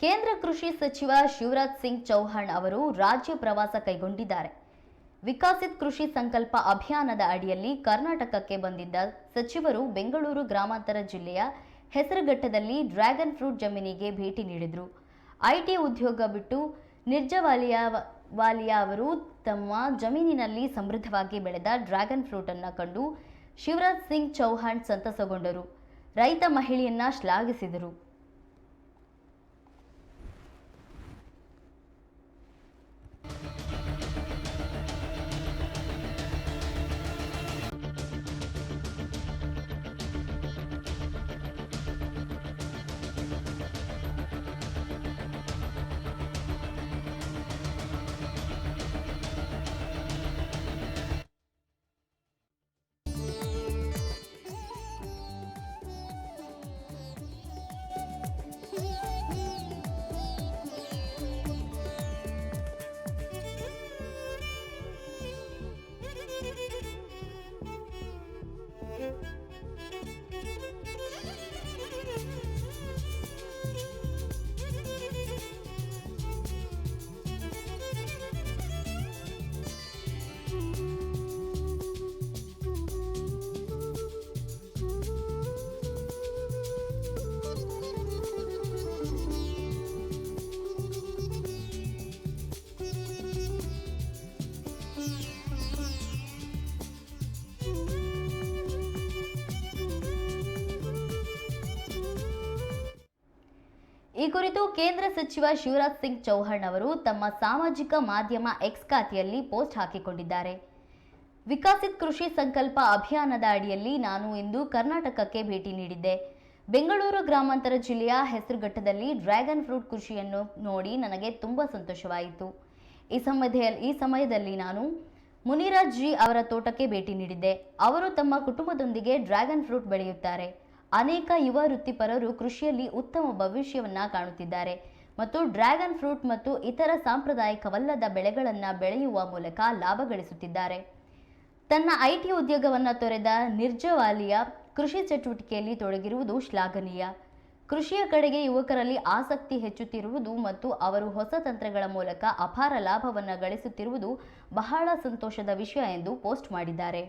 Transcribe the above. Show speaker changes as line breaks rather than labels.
ಕೇಂದ್ರ ಕೃಷಿ ಸಚಿವ ಶಿವರಾಜ್ ಸಿಂಗ್ ಚೌಹಾಣ್ ಅವರು ರಾಜ್ಯ ಪ್ರವಾಸ ಕೈಗೊಂಡಿದ್ದಾರೆ. ವಿಕಸಿತ್ ಕೃಷಿ ಸಂಕಲ್ಪ ಅಭಿಯಾನದ ಅಡಿಯಲ್ಲಿ ಕರ್ನಾಟಕಕ್ಕೆ ಬಂದಿದ್ದ ಸಚಿವರು ಬೆಂಗಳೂರು ಗ್ರಾಮಾಂತರ ಜಿಲ್ಲೆಯ ಹೆಸರುಘಟ್ಟದಲ್ಲಿ ಡ್ರ್ಯಾಗನ್ ಫ್ರೂಟ್ ಜಮೀನಿಗೆ ಭೇಟಿ ನೀಡಿದರು. ಐಟಿ ಉದ್ಯೋಗ ಬಿಟ್ಟು ನಿರ್ಜವಾಲಿಯಾ ಅವರು ತಮ್ಮ ಜಮೀನಿನಲ್ಲಿ ಸಮೃದ್ಧವಾಗಿ ಬೆಳೆದ ಡ್ರ್ಯಾಗನ್ ಫ್ರೂಟ್ ಅನ್ನು ಕಂಡು ಶಿವರಾಜ್ ಸಿಂಗ್ ಚೌಹಾಣ್ ಸಂತಸಗೊಂಡರು. ರೈತ ಮಹಿಳೆಯನ್ನ ಶ್ಲಾಘಿಸಿದರು. ಈ ಕುರಿತು ಕೇಂದ್ರ ಸಚಿವ ಶಿವರಾಜ್ ಸಿಂಗ್ ಚೌಹಾಣ್ ಅವರು ತಮ್ಮ ಸಾಮಾಜಿಕ ಮಾಧ್ಯಮ ಎಕ್ಸ್ ಖಾತೆಯಲ್ಲಿ ಪೋಸ್ಟ್ ಹಾಕಿಕೊಂಡಿದ್ದಾರೆ. ವಿಕಸಿತ್ ಕೃಷಿ ಸಂಕಲ್ಪ ಅಭಿಯಾನದ ಅಡಿಯಲ್ಲಿ ನಾನು ಇಂದು ಕರ್ನಾಟಕಕ್ಕೆ ಭೇಟಿ ನೀಡಿದ್ದೆ. ಬೆಂಗಳೂರು ಗ್ರಾಮಾಂತರ ಜಿಲ್ಲೆಯ ಹೆಸರುಘಟ್ಟದಲ್ಲಿ ಡ್ರ್ಯಾಗನ್ ಫ್ರೂಟ್ ಕೃಷಿಯನ್ನು ನೋಡಿ ನನಗೆ ತುಂಬಾ ಸಂತೋಷವಾಯಿತು. ಈ ಸಮಯದಲ್ಲಿ ನಾನು ಮುನಿರಾಜ್ ಜಿ ಅವರ ತೋಟಕ್ಕೆ ಭೇಟಿ ನೀಡಿದ್ದೆ. ಅವರು ತಮ್ಮ ಕುಟುಂಬದೊಂದಿಗೆ ಡ್ರ್ಯಾಗನ್ ಫ್ರೂಟ್ ಬೆಳೆಯುತ್ತಾರೆ. ಅನೇಕ ಯುವ ವೃತ್ತಿಪರರು ಕೃಷಿಯಲ್ಲಿ ಉತ್ತಮ ಭವಿಷ್ಯವನ್ನ ಕಾಣುತ್ತಿದ್ದಾರೆ ಮತ್ತು ಡ್ರ್ಯಾಗನ್ ಫ್ರೂಟ್ ಮತ್ತು ಇತರ ಸಾಂಪ್ರದಾಯಿಕವಲ್ಲದ ಬೆಳೆಗಳನ್ನು ಬೆಳೆಯುವ ಮೂಲಕ ಲಾಭ ಗಳಿಸುತ್ತಿದ್ದಾರೆ. ತನ್ನ ಐಟಿ ಉದ್ಯೋಗವನ್ನು ತೊರೆದ ನಿರ್ಜವಾಲಿಯಾ ಕೃಷಿ ಚಟುವಟಿಕೆಯಲ್ಲಿ ತೊಡಗಿರುವುದು ಶ್ಲಾಘನೀಯ. ಕೃಷಿಯ ಕಡೆಗೆ ಯುವಕರಲ್ಲಿ ಆಸಕ್ತಿ ಹೆಚ್ಚುತ್ತಿರುವುದು ಮತ್ತು ಅವರು ಹೊಸ ತಂತ್ರಗಳ ಮೂಲಕ ಅಪಾರ ಲಾಭವನ್ನು ಗಳಿಸುತ್ತಿರುವುದು ಬಹಳ ಸಂತೋಷದ ವಿಷಯ ಎಂದು ಪೋಸ್ಟ್ ಮಾಡಿದ್ದಾರೆ.